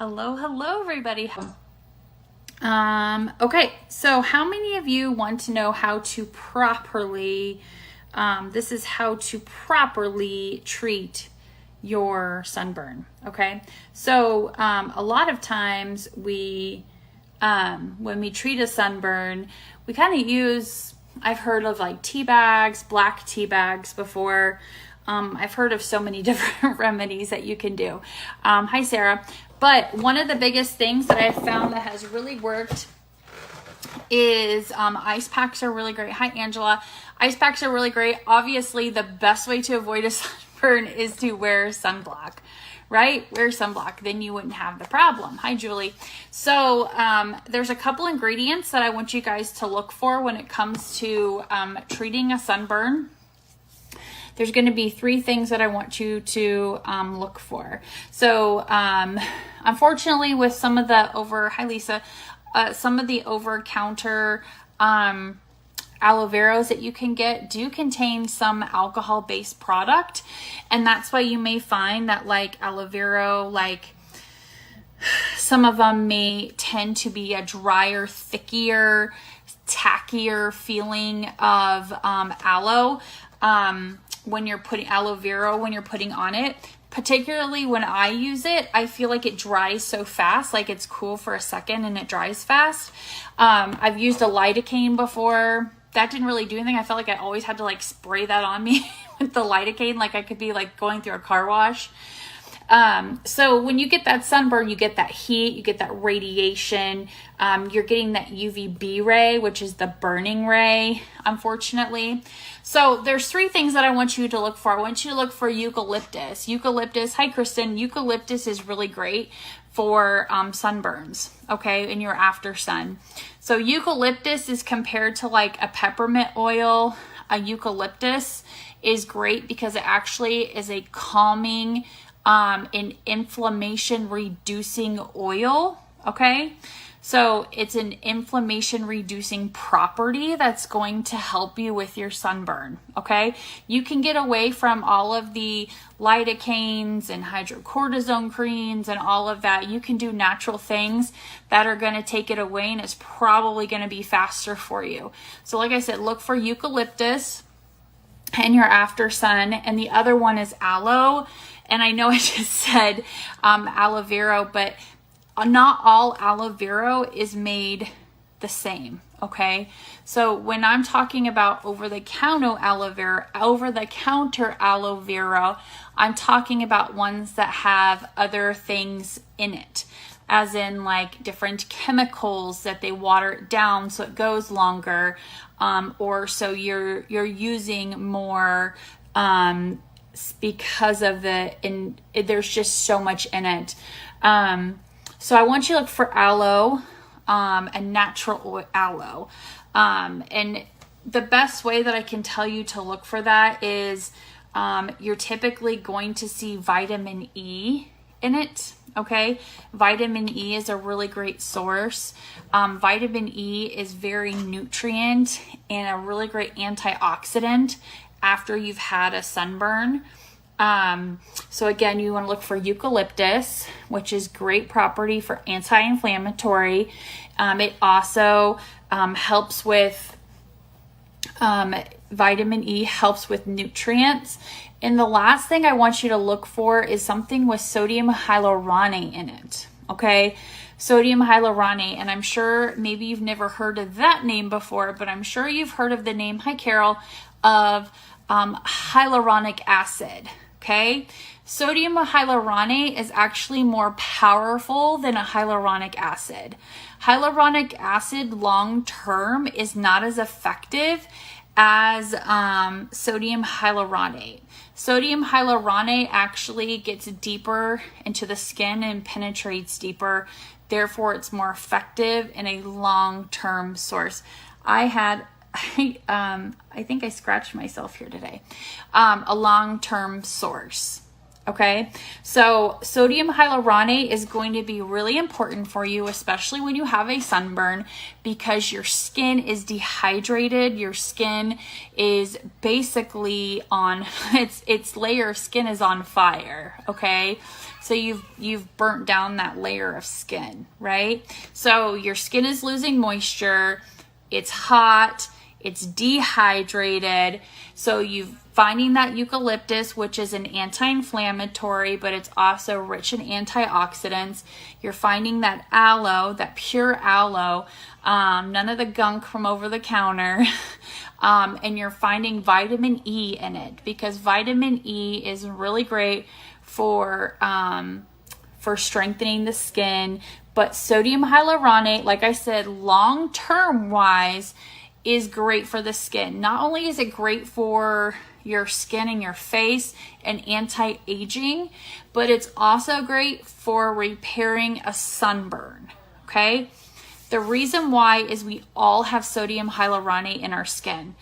Hello everybody. Okay, so how many of you want to know how to properly, this is how to properly treat your sunburn, okay? So a lot of times we, when we treat a sunburn, we kind of use, I've heard of like tea bags, black tea bags before. I've heard of so many different remedies that you can do. Hi, Sarah. But one of the biggest things that I've found that has really worked is ice packs are really great. Hi, Angela. Ice packs are really great. Obviously, the best way to avoid a sunburn is to wear sunblock, right? Wear sunblock. Then you wouldn't have the problem. Hi, Julie. So there's a couple ingredients that I want you guys to look for when it comes to treating a sunburn. There's going to be 3 things that I want you to look for. So unfortunately, with some of the hi Lisa, some of the over-counter aloe veras that you can get do contain some alcohol-based product, and that's why you may find that like aloe vera, like some of them may tend to be a drier, thickier, tackier feeling of aloe. When you're putting aloe vera, when you're putting on it, particularly when I use it, I feel like it dries so fast, like it's cool for a second and it dries fast. I've used a lidocaine before. That didn't really do anything. I felt like I always had to like spray that on me with the lidocaine, like I could be like going through a car wash. So when you get that sunburn, you get that heat, you get that radiation, you're getting that UVB ray, which is the burning ray, unfortunately. So there's 3 things that I want you to look for. I want you to look for eucalyptus. Eucalyptus, hi Kristen, eucalyptus is really great for sunburns, okay, in your after sun. So eucalyptus is compared to like a peppermint oil. A eucalyptus is great because it actually is a calming, an inflammation reducing oil, okay? So it's an inflammation reducing property that's going to help you with your sunburn, okay? You can get away from all of the lidocaines and hydrocortisone creams and all of that. You can do natural things that are going to take it away, and it's probably going to be faster for you. So like I said, look for eucalyptus and your after sun, and the other one is aloe. And I know I just said aloe vera, but not all aloe vera is made the same, okay? So when I'm talking about over-the-counter aloe vera, I'm talking about ones that have other things in it, as in like different chemicals that they water it down so it goes longer, or so you're using more because of there's just so much in it. So I want you to look for aloe, and natural aloe. And the best way that I can tell you to look for that is you're typically going to see vitamin E in it, okay? Vitamin E is a really great source. Vitamin E is very nutrient and a really great antioxidant after you've had a sunburn. So again, you want to look for eucalyptus, which is great property for anti-inflammatory. It also helps with vitamin E, helps with nutrients. And the last thing I want you to look for is something with sodium hyaluronate in it, okay? Sodium hyaluronate, and I'm sure maybe you've never heard of that name before, but I'm sure you've heard of the name, hi Carol, of hyaluronic acid, okay? Sodium hyaluronate is actually more powerful than a hyaluronic acid. Hyaluronic acid long-term is not as effective as sodium hyaluronate. Sodium hyaluronate actually gets deeper into the skin and penetrates deeper. Therefore, it's more effective in a long-term source. I think I scratched myself here today. A long-term source. Okay, so sodium hyaluronate is going to be really important for you, especially when you have a sunburn, because your skin is dehydrated. Your skin is basically on its layer of skin is on fire. Okay, so So you've burnt down that layer of skin, right? So your skin is losing moisture, it's hot, it's dehydrated. So you've finding that eucalyptus, which is an anti-inflammatory, but it's also rich in antioxidants. You're finding that aloe, that pure aloe, none of the gunk from over the counter. And you're finding vitamin E in it, because vitamin E is really great for strengthening the skin. But sodium hyaluronate, like I said, long-term wise, is great for the skin. Not only is it great for your skin and your face and anti-aging, but it's also great for repairing a sunburn, okay? The reason why is we all have sodium hyaluronate in our skin,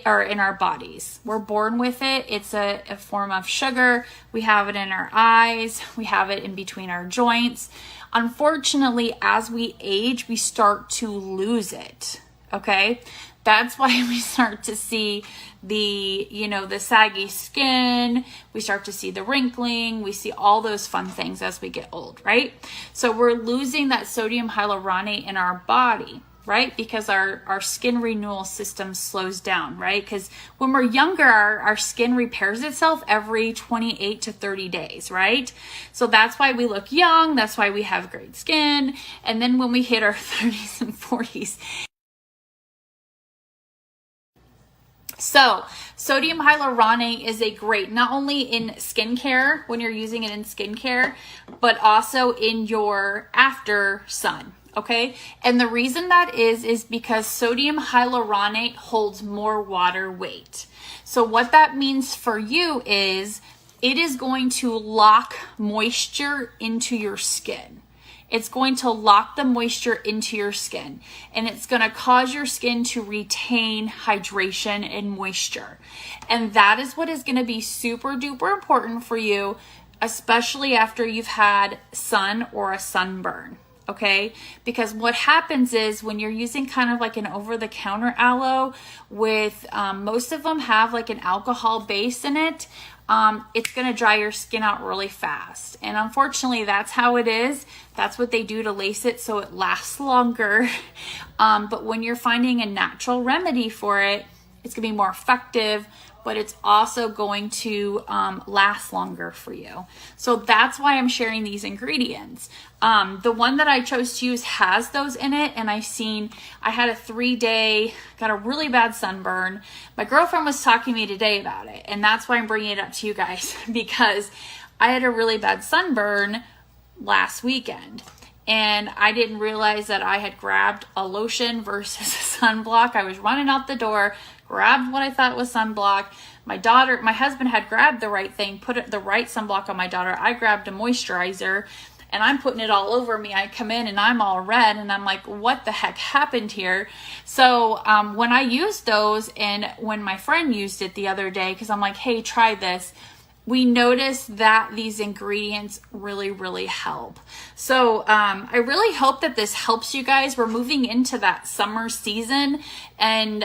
or in our bodies. We're born with it. It's a form of sugar. We have it in our eyes. We have it in between our joints. Unfortunately, as we age, we start to lose it, okay? That's why we start to see the saggy skin. We start to see the wrinkling. We see all those fun things as we get old, right? So we're losing that sodium hyaluronate in our body, right? Because our skin renewal system slows down, right? Because when we're younger, our skin repairs itself every 28 to 30 days, right? So that's why we look young. That's why we have great skin. And then when we hit our 30s and 40s, so sodium hyaluronate is a great, not only in skincare, when you're using it in skincare, but also in your after sun, okay? And the reason that is because sodium hyaluronate holds more water weight. So what that means for you is it is going to lock moisture into your skin. It's going to lock the moisture into your skin, and it's going to cause your skin to retain hydration and moisture. And that is what is going to be super duper important for you, especially after you've had sun or a sunburn. Okay, because what happens is when you're using kind of like an over-the-counter aloe with most of them have like an alcohol base in it, it's going to dry your skin out really fast. And unfortunately, that's how it is. That's what they do to lace it so it lasts longer. But when you're finding a natural remedy for it, it's going to be more effective, but it's also going to last longer for you. So that's why I'm sharing these ingredients. The one that I chose to use has those in it, and I had a 3-day, got a really bad sunburn. My girlfriend was talking to me today about it, and that's why I'm bringing it up to you guys, because I had a really bad sunburn last weekend. And I didn't realize that I had grabbed a lotion versus a sunblock. I was running out the door, grabbed what I thought was sunblock. My husband had grabbed the right thing, put the right sunblock on my daughter. I grabbed a moisturizer, and I'm putting it all over me. I come in and I'm all red, and I'm like, what the heck happened here? So when I used those, and when my friend used it the other day, because I'm like, hey, try this, we noticed that these ingredients really, really help. So I really hope that this helps you guys. We're moving into that summer season, and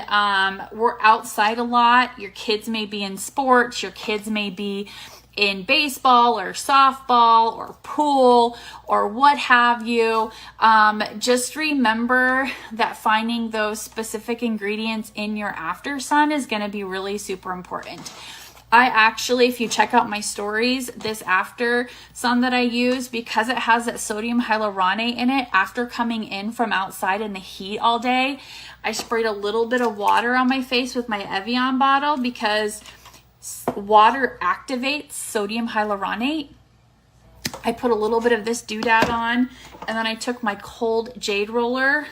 we're outside a lot. Your kids may be in sports. Your kids may be in baseball or softball or pool or what have you. Just remember that finding those specific ingredients in your after sun is going to be really super important. I actually, if you check out my stories, this after sun that I use, because it has that sodium hyaluronate in it, after coming in from outside in the heat all day, I sprayed a little bit of water on my face with my Evian bottle, because water activates sodium hyaluronate. I put a little bit of this doodad on, and then I took my cold jade roller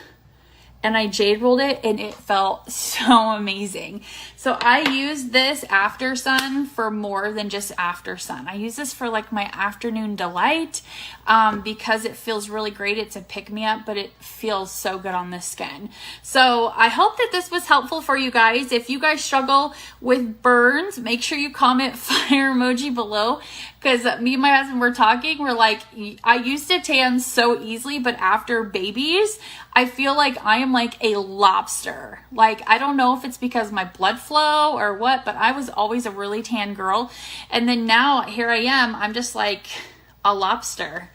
and I jade rolled it, and it felt so amazing. So I use this after sun for more than just after sun. I use this for like my afternoon delight because it feels really great. It's a pick-me-up, but it feels so good on the skin. So I hope that this was helpful for you guys. If you guys struggle with burns, make sure you comment fire emoji below, because me and my husband were talking. We're like, I used to tan so easily, but after babies, I feel like I am like a lobster. Like, I don't know if it's because my blood flow or what, but I was always a really tan girl. And then now here I am, I'm just like a lobster.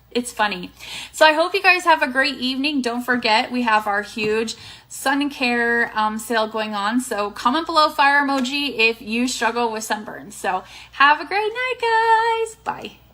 It's funny. So I hope you guys have a great evening. Don't forget, we have our huge sun care sale going on. So comment below fire emoji if you struggle with sunburn. So have a great night, guys. Bye.